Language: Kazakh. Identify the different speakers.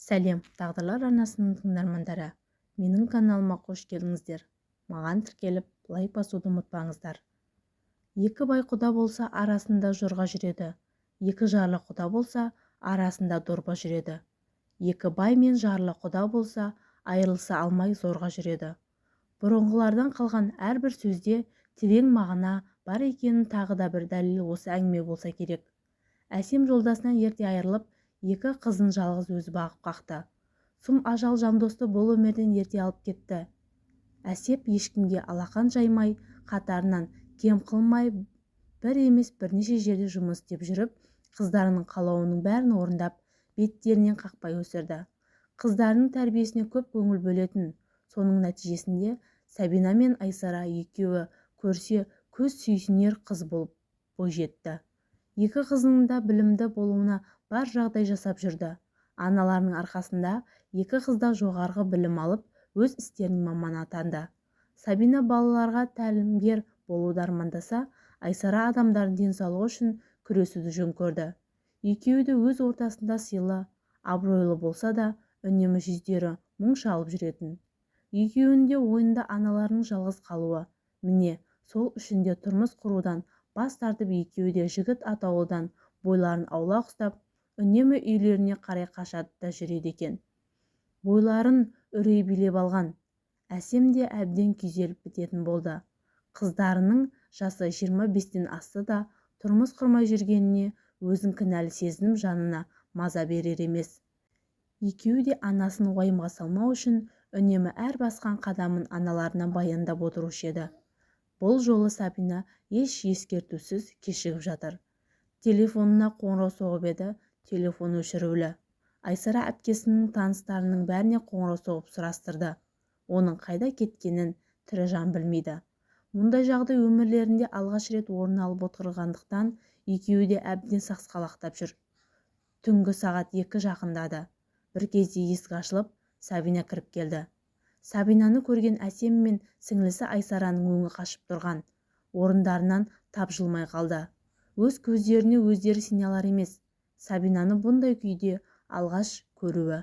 Speaker 1: сәлем тағдырлар арнасының тыңдармандары, менің каналыма қош келдіңіздер. Маған тіркеліп лайк басуды ұмытпаңыздар. Екі бай құда болса, арасында жорға жүреді. Екі жарлы құда болса, арасында дорба жүреді. Екі бай мен жарлы құда болса, айырылыса алмай зорға жүреді. Бұрынғылардан қалған әрбір сөзде терең мағына бар екенін тағы да бір дәлел осы әңгіме болса керек. Әсем жолдасынан ерте айырылып, екі қызын жалғыз өзі бағып қақты. Сұм ажал жандосты бұл өмірден ерте алып кетті. Әсеп ешкімге алақан жаймай, қатарынан кем қылмай, бір емес бірнеше жерде жұмыс істеп жүріп, қыздарының қалауының бәрін орындап, беттерінен қақпай өсірді. Қыздарының тәрбиесіне көп көңіл бөлетін. Соның нәтижесінде Сабина мен Айсара екеуі көрсе көз сүйсінер қыз болып бойжетті. Екі қызының да білімді болуына бар жағдай жасап жүрді. Аналарының арқасында екі қыз да жоғарғы білім алып, өз істерінің маманы атанды. Сабина балаларға тәлімгер болуды армандаса, Айсара адамдардың денсаулығы үшін күресуді жөн көрді. Екеуі де өз ортасында сыйлы, абыройлы болса да, үнемі жүздері мұң шалып жүретін. Екеуінің де ойында аналарының жалғыз қалуы. Міне, сол үшін де тұрмыс құрудан бас тартып, екеуі де жігіт атаулыдан бойларын аулақ ұстап, үнемі үйлеріне қарай қашады да жүреді екен. Бойларын үрей билеп алған Әсем де әбден күйзеліп бітетін болды. Қыздарының жасы 25-тен асты да, тұрмыс құрмай жүргеніне өзін кінәлі сезініп, жанына маза берер емес. Екеуі де анасын уайымға салмау үшін үнемі әр басқан қадамын аналарына баяндап отырушы еді. Бұл жолы Сабина еш ескертусіз кешігіп жатыр. Телефонына қоңырау соғып еді, телефон өшірулі. Айсара әпкесінің таныстарының бәріне қоңырау соғып сұрастырды. Оның қайда кеткенін тірі жан білмейді. Мұндай жағдай өмірлерінде алғаш рет орын алып отырғандықтан екеуі де әбден сасқалақтап жүр. Түнгі сағат 2 жақындады. Бір кезде есік ашылып, Сабина кіріп келді. Сабинаны көрген Әсем мен сіңлісі Айсараның өңі қашып тұрған. Орындарынан тапжылмай қалды. Өз көздеріне өздері сене алар емес. Сабинаны бұндай күйде алғаш көруі.